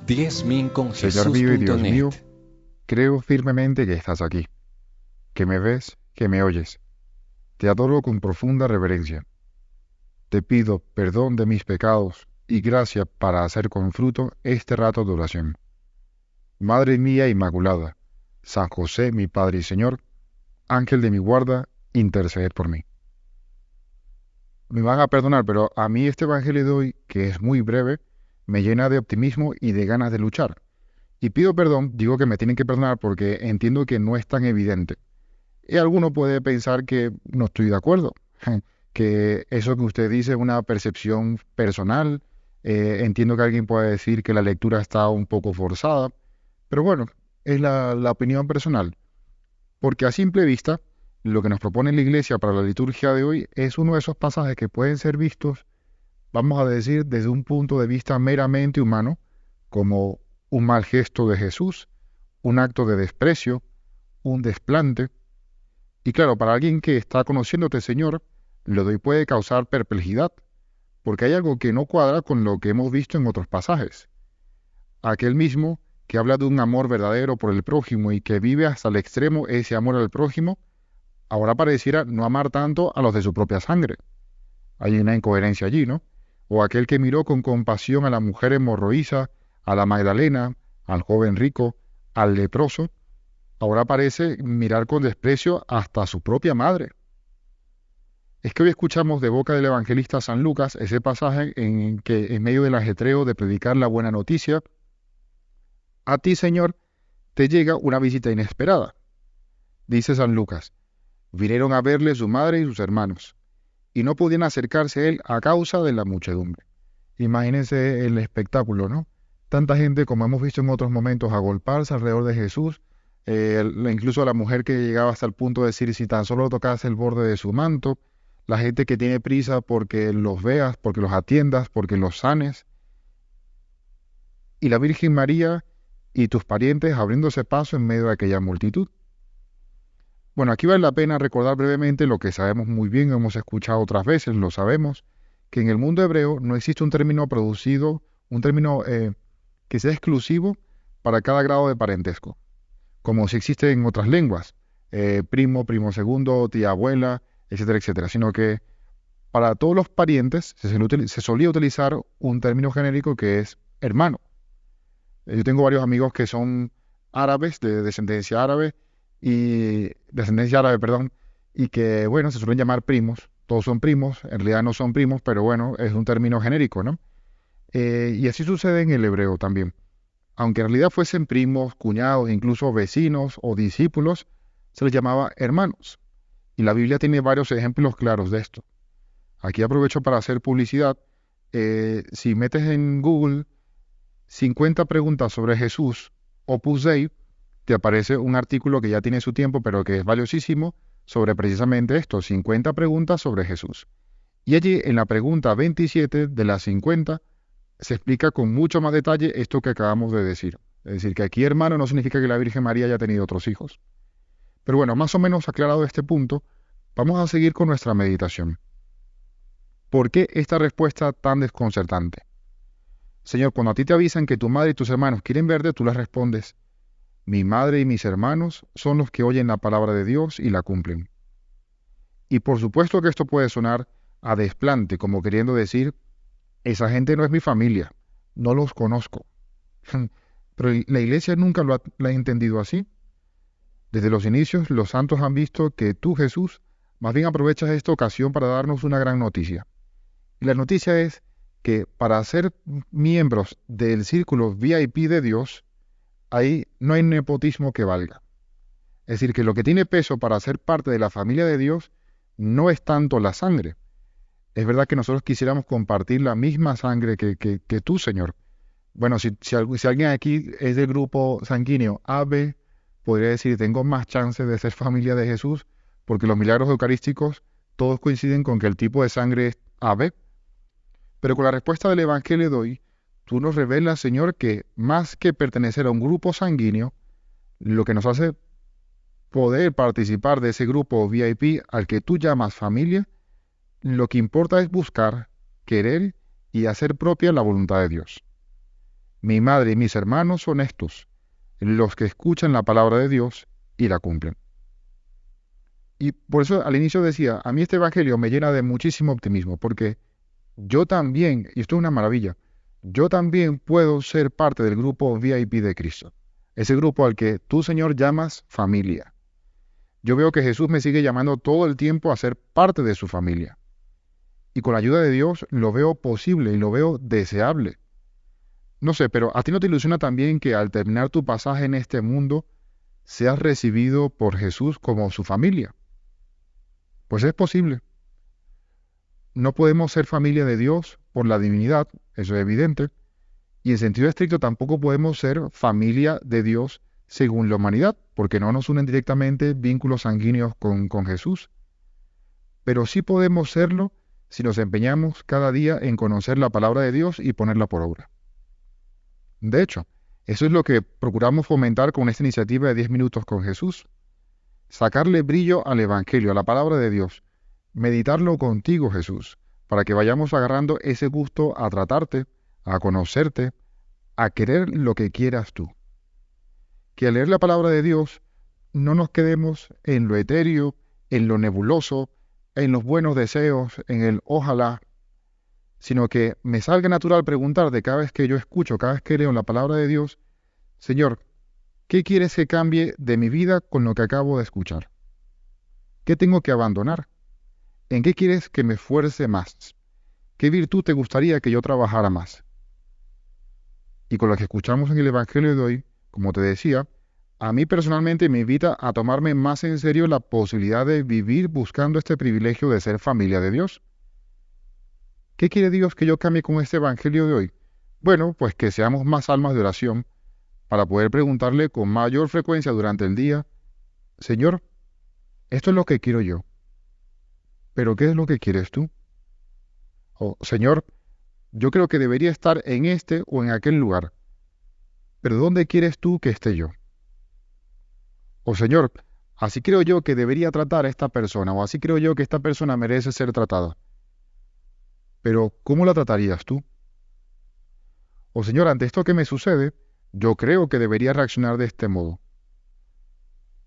10.000 con Señor mío y Dios mío, Jesús.net. creo firmemente que estás aquí, que me ves, que me oyes. Te adoro con profunda reverencia. Te pido perdón de mis pecados y gracia para hacer con fruto este rato de oración. Madre mía Inmaculada, San José, mi Padre y Señor, Ángel de mi guarda, interceded por mí. Me van a perdonar, pero a mí este evangelio de hoy, que es muy breve, me llena de optimismo y de ganas de luchar. Y pido perdón, digo que me tienen que perdonar porque entiendo que no es tan evidente. Y alguno puede pensar que no estoy de acuerdo, que eso que usted dice es una percepción personal. Entiendo que alguien puede decir que la lectura está un poco forzada, pero bueno, es la opinión personal. Porque a simple vista, lo que nos propone la Iglesia para la liturgia de hoy es uno de esos pasajes que pueden ser vistos, vamos a decir, desde un punto de vista meramente humano, como un mal gesto de Jesús, un acto de desprecio, un desplante. Y claro, para alguien que está conociéndote, Señor, lo de hoy puede causar perplejidad, porque hay algo que no cuadra con lo que hemos visto en otros pasajes. Aquel mismo que habla de un amor verdadero por el prójimo y que vive hasta el extremo ese amor al prójimo, ahora pareciera no amar tanto a los de su propia sangre. Hay una incoherencia allí, ¿no? O aquel que miró con compasión a la mujer hemorroísa, a la Magdalena, al joven rico, al leproso, ahora parece mirar con desprecio hasta a su propia madre. Es que hoy escuchamos de boca del evangelista San Lucas ese pasaje en que en medio del ajetreo de predicar la buena noticia, a ti, Señor, te llega una visita inesperada. Dice San Lucas, vinieron a verle su madre y sus hermanos, y no podían acercarse a él a causa de la muchedumbre. Imagínense el espectáculo, ¿no? Tanta gente, como hemos visto en otros momentos, agolparse alrededor de Jesús, incluso la mujer que llegaba hasta el punto de decir, si tan solo tocase el borde de su manto, la gente que tiene prisa porque los veas, porque los atiendas, porque los sanes, y la Virgen María y tus parientes abriéndose paso en medio de aquella multitud. Bueno, aquí vale la pena recordar brevemente lo que sabemos muy bien, hemos escuchado otras veces, lo sabemos, que en el mundo hebreo no existe un término producido, un término que sea exclusivo para cada grado de parentesco, como si existe en otras lenguas, primo, primo segundo, tía abuela, etcétera, etcétera, sino que para todos los parientes se solía utilizar un término genérico que es hermano. Yo tengo varios amigos que son árabes, de descendencia árabe, perdón, y que, bueno, se suelen llamar primos. Todos son primos, en realidad no son primos, pero bueno, es un término genérico, ¿no? Y así sucede en el hebreo también. Aunque en realidad fuesen primos, cuñados, incluso vecinos o discípulos, se les llamaba hermanos. Y la Biblia tiene varios ejemplos claros de esto. Aquí aprovecho para hacer publicidad. Si metes en Google 50 preguntas sobre Jesús, Opus Dei, te aparece un artículo que ya tiene su tiempo, pero que es valiosísimo, sobre precisamente esto, 50 preguntas sobre Jesús. Y allí, en la pregunta 27 de las 50, se explica con mucho más detalle esto que acabamos de decir. Es decir, que aquí hermano no significa que la Virgen María haya tenido otros hijos. Pero bueno, más o menos aclarado este punto, vamos a seguir con nuestra meditación. ¿Por qué esta respuesta tan desconcertante? Señor, cuando a ti te avisan que tu madre y tus hermanos quieren verte, tú les respondes, mi madre y mis hermanos son los que oyen la palabra de Dios y la cumplen. Y por supuesto que esto puede sonar a desplante, como queriendo decir, esa gente no es mi familia, no los conozco. Pero la Iglesia nunca la ha entendido así. Desde los inicios, los santos han visto que tú, Jesús, más bien aprovechas esta ocasión para darnos una gran noticia. Y la noticia es que para ser miembros del círculo VIP de Dios, ahí no hay nepotismo que valga. Es decir, que lo que tiene peso para ser parte de la familia de Dios no es tanto la sangre. Es verdad que nosotros quisiéramos compartir la misma sangre que tú, Señor. Bueno, si alguien aquí es del grupo sanguíneo AB, podría decir, tengo más chances de ser familia de Jesús, porque los milagros eucarísticos todos coinciden con que el tipo de sangre es AB. Pero con la respuesta del Evangelio de hoy, tú nos revelas, Señor, que más que pertenecer a un grupo sanguíneo, lo que nos hace poder participar de ese grupo VIP al que tú llamas familia, lo que importa es buscar, querer y hacer propia la voluntad de Dios. Mi madre y mis hermanos son estos, los que escuchan la palabra de Dios y la cumplen. Y por eso al inicio decía, a mí este evangelio me llena de muchísimo optimismo, porque yo también, y esto es una maravilla, yo también puedo ser parte del grupo VIP de Cristo. Ese grupo al que tú, Señor, llamas familia. Yo veo que Jesús me sigue llamando todo el tiempo a ser parte de su familia. Y con la ayuda de Dios lo veo posible y lo veo deseable. No sé, pero ¿a ti no te ilusiona también que al terminar tu pasaje en este mundo seas recibido por Jesús como su familia? Pues es posible. No podemos ser familia de Dios por la divinidad, eso es evidente, y en sentido estricto tampoco podemos ser familia de Dios según la humanidad, porque no nos unen directamente vínculos sanguíneos con Jesús. Pero sí podemos serlo si nos empeñamos cada día en conocer la palabra de Dios y ponerla por obra. De hecho, eso es lo que procuramos fomentar con esta iniciativa de 10 minutos con Jesús. Sacarle brillo al Evangelio, a la palabra de Dios. Meditarlo contigo, Jesús, para que vayamos agarrando ese gusto a tratarte, a conocerte, a querer lo que quieras tú. Que al leer la palabra de Dios no nos quedemos en lo etéreo, en lo nebuloso, en los buenos deseos, en el ojalá, sino que me salga natural preguntar de cada vez que yo escucho, cada vez que leo la palabra de Dios, Señor, ¿qué quieres que cambie de mi vida con lo que acabo de escuchar? ¿Qué tengo que abandonar? ¿En qué quieres que me esfuerce más? ¿Qué virtud te gustaría que yo trabajara más? Y con lo que escuchamos en el Evangelio de hoy, como te decía, a mí personalmente me invita a tomarme más en serio la posibilidad de vivir buscando este privilegio de ser familia de Dios. ¿Qué quiere Dios que yo cambie con este Evangelio de hoy? Bueno, pues que seamos más almas de oración para poder preguntarle con mayor frecuencia durante el día, Señor, esto es lo que quiero yo, pero ¿qué es lo que quieres tú? O Señor, yo creo que debería estar en este o en aquel lugar, pero ¿dónde quieres tú que esté yo? O Señor, así creo yo que debería tratar a esta persona, o así creo yo que esta persona merece ser tratada. Pero ¿cómo la tratarías tú? O Señor, ante esto que me sucede, yo creo que debería reaccionar de este modo.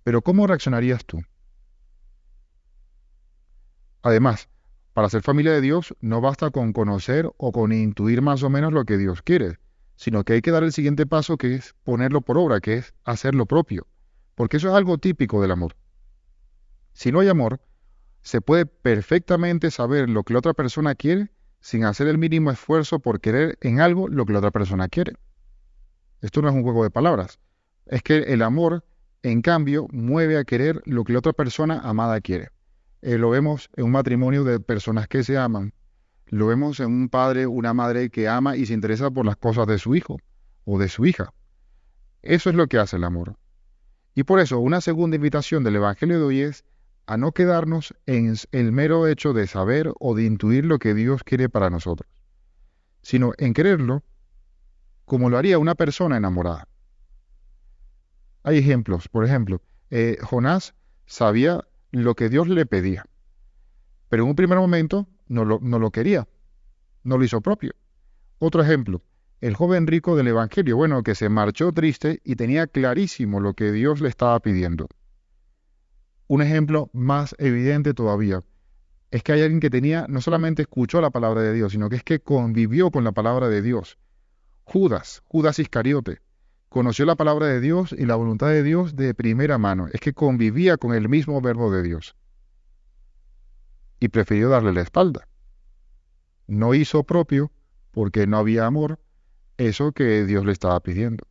Pero ¿cómo reaccionarías tú? Además, para ser familia de Dios no basta con conocer o con intuir más o menos lo que Dios quiere, sino que hay que dar el siguiente paso, que es ponerlo por obra, que es hacer lo propio, porque eso es algo típico del amor. Si no hay amor, se puede perfectamente saber lo que la otra persona quiere sin hacer el mínimo esfuerzo por querer en algo lo que la otra persona quiere. Esto no es un juego de palabras. Es que el amor, en cambio, mueve a querer lo que la otra persona amada quiere. Lo vemos en un matrimonio de personas que se aman. Lo vemos en un padre, una madre que ama y se interesa por las cosas de su hijo o de su hija. Eso es lo que hace el amor. Y por eso una segunda invitación del Evangelio de hoy es a no quedarnos en el mero hecho de saber o de intuir lo que Dios quiere para nosotros, sino en quererlo como lo haría una persona enamorada. Hay ejemplos, por ejemplo, Jonás sabía lo que Dios le pedía, pero en un primer momento no lo quería, no lo hizo propio. Otro ejemplo, el joven rico del Evangelio, bueno, que se marchó triste y tenía clarísimo lo que Dios le estaba pidiendo. Un ejemplo más evidente todavía es que hay alguien que tenía, no solamente escuchó la palabra de Dios, sino que es que convivió con la palabra de Dios. Judas Iscariote, conoció la palabra de Dios y la voluntad de Dios de primera mano. Es que convivía con el mismo verbo de Dios. Y prefirió darle la espalda. No hizo propio, porque no había amor, eso que Dios le estaba pidiendo.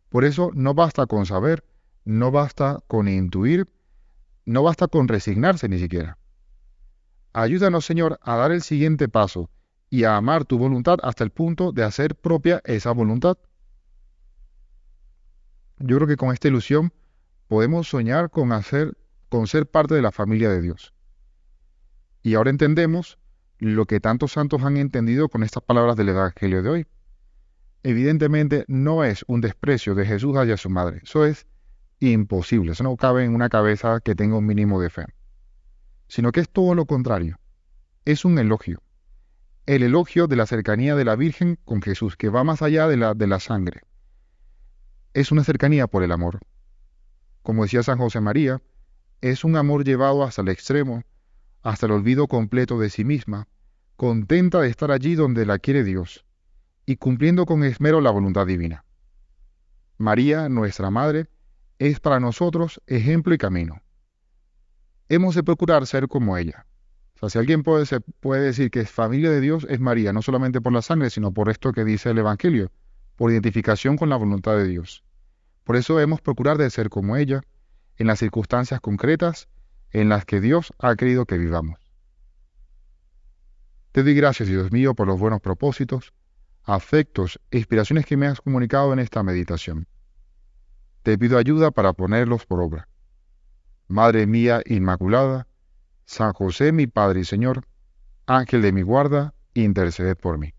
Por eso no basta con saber, no basta con intuir, no basta con resignarse ni siquiera. Ayúdanos, Señor, a dar el siguiente paso y a amar tu voluntad hasta el punto de hacer propia esa voluntad. Yo creo que con esta ilusión podemos soñar con ser parte de la familia de Dios. Y ahora entendemos lo que tantos santos han entendido con estas palabras del Evangelio de hoy. Evidentemente no es un desprecio de Jesús hacia su madre. Eso es imposible. Eso no cabe en una cabeza que tenga un mínimo de fe. Sino que es todo lo contrario. Es un elogio. el elogio de la cercanía de la Virgen con Jesús, que va más allá de la sangre. Es una cercanía por el amor. Como decía San José María, es un amor llevado hasta el extremo, hasta el olvido completo de sí misma, contenta de estar allí donde la quiere Dios, y cumpliendo con esmero la voluntad divina. María, nuestra Madre, es para nosotros ejemplo y camino. Hemos de procurar ser como ella. O sea, si alguien puede decir que es familia de Dios, es María, no solamente por la sangre, sino por esto que dice el Evangelio, por identificación con la voluntad de Dios. Por eso debemos procurar de ser como ella, en las circunstancias concretas en las que Dios ha querido que vivamos. Te doy gracias, Dios mío, por los buenos propósitos, afectos e inspiraciones que me has comunicado en esta meditación. Te pido ayuda para ponerlos por obra. Madre mía Inmaculada, San José mi Padre y Señor, Ángel de mi guarda, interceded por mí.